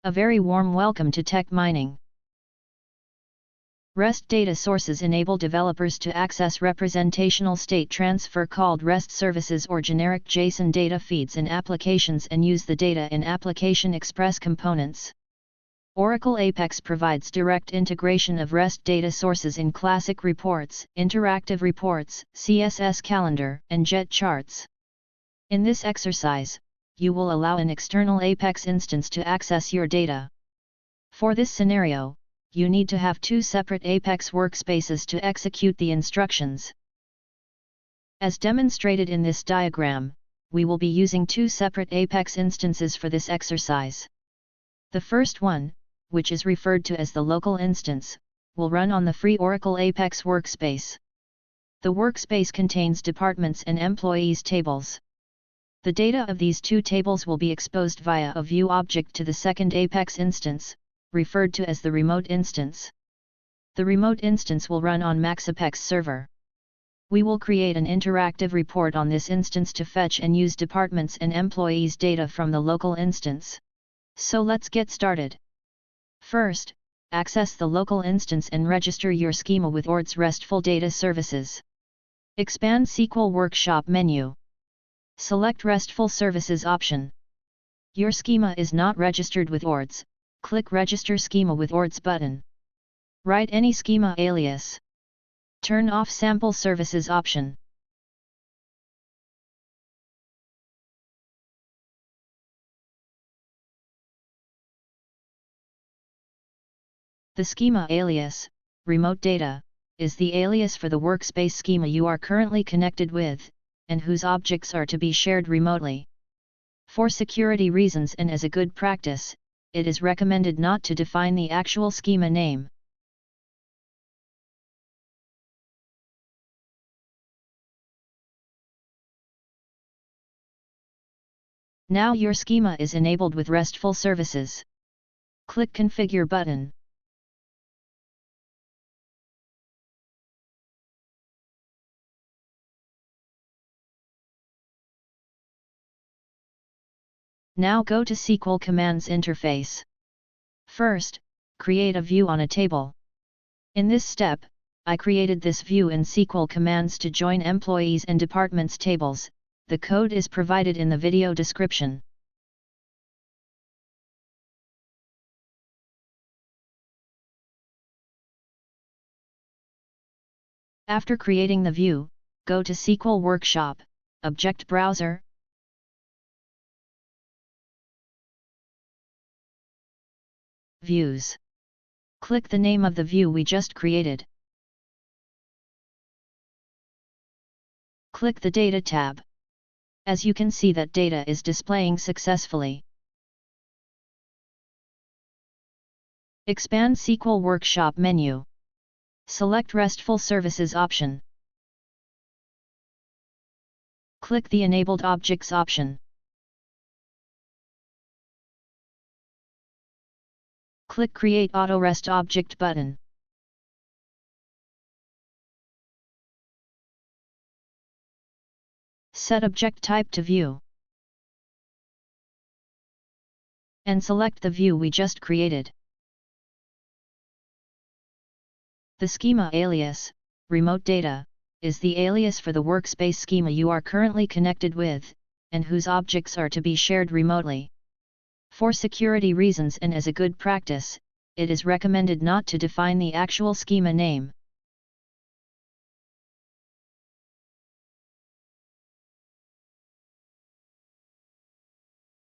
A very warm welcome to Tech Mining. REST data sources enable developers to access representational state transfer called REST services or generic JSON data feeds in applications and use the data in Application Express components. Oracle Apex provides direct integration of REST data sources in classic reports, interactive reports, CSS calendar, and Jet charts. In this exercise, you will allow an external Apex instance to access your data. For this scenario, you need to have two separate Apex workspaces to execute the instructions. As demonstrated in this diagram, we will be using two separate Apex instances for this exercise. The first one, which is referred to as the local instance, will run on the free Oracle Apex workspace. The workspace contains departments and employees tables. The data of these two tables will be exposed via a view object to the second Apex instance, referred to as the remote instance. The remote instance will run on MaxApex server. We will create an interactive report on this instance to fetch and use departments and employees data from the local instance. So let's get started. First, access the local instance and register your schema with ORD's RESTful data services. Expand SQL Workshop menu. Select RESTful Services option. Your schema is not registered with ORD's, click Register Schema with ORD's button. Write any schema alias. Turn off Sample Services option. The schema alias, remote data, is the alias for the workspace schema you are currently connected with, and whose objects are to be shared remotely. For security reasons and as a good practice, it is recommended not to define the actual schema name. Now your schema is enabled with RESTful services. Click Configure button. Now go to SQL Commands interface. First, create a view on a table. In this step, I created this view in SQL Commands to join employees and departments tables. The code is provided in the video description. After creating the view, go to SQL Workshop, Object Browser, Views. Click the name of the view we just created. Click the Data tab. As you can see that data is displaying successfully. Expand SQL Workshop menu. Select RESTful Services option. Click the Enabled Objects option. Click Create Auto REST Object button. Set object type to view. And select the view we just created. The schema alias, remote data, is the alias for the workspace schema you are currently connected with, and whose objects are to be shared remotely. For security reasons and as a good practice, it is recommended not to define the actual schema name.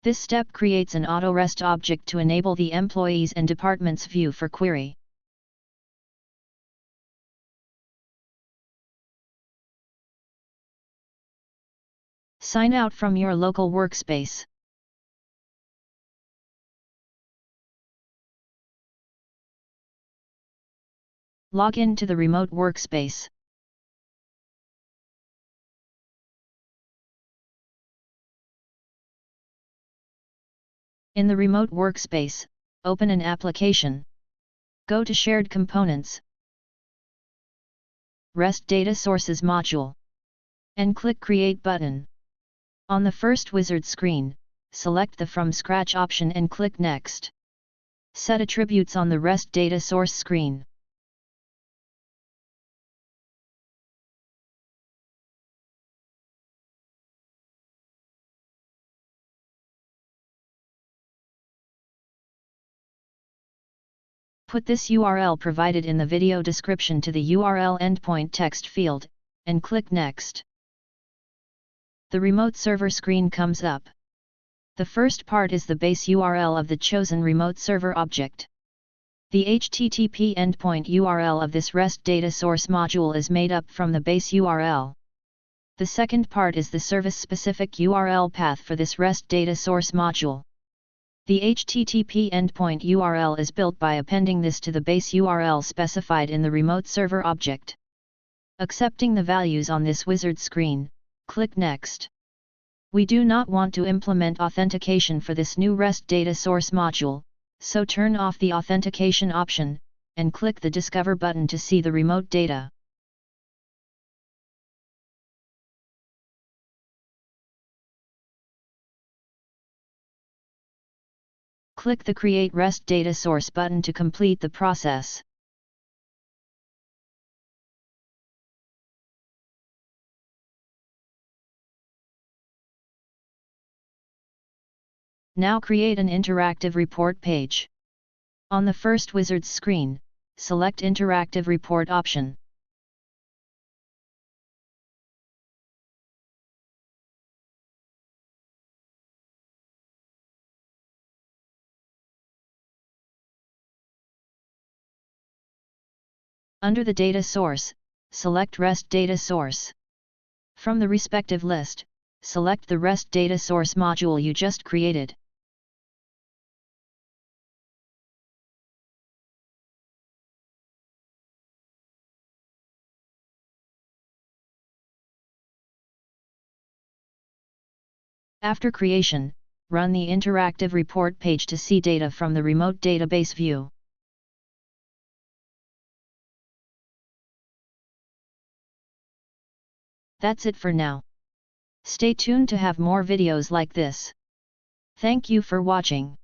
This step creates an auto REST object to enable the employees and departments view for query. Sign out from your local workspace. Log in to the remote workspace. In the remote workspace, open an application. Go to Shared Components, REST Data Sources module, and click Create button. On the first wizard screen, select the From Scratch option and click Next. Set attributes on the REST data source screen. Put this URL provided in the video description to the URL endpoint text field, and click Next. The remote server screen comes up. The first part is the base URL of the chosen remote server object. The HTTP endpoint URL of this REST data source module is made up from the base URL. The second part is the service-specific URL path for this REST data source module. The HTTP endpoint URL is built by appending this to the base URL specified in the remote server object. Accepting the values on this wizard screen, click Next. We do not want to implement authentication for this new REST data source module, so turn off the authentication option, and click the Discover button to see the remote data. Click the Create REST Data Source button to complete the process. Now create an interactive report page. On the first wizard's screen, select Interactive Report option. Under the data source, select REST data source. From the respective list, select the REST data source module you just created. After creation, run the interactive report page to see data from the remote database view. That's it for now. Stay tuned to have more videos like this. Thank you for watching.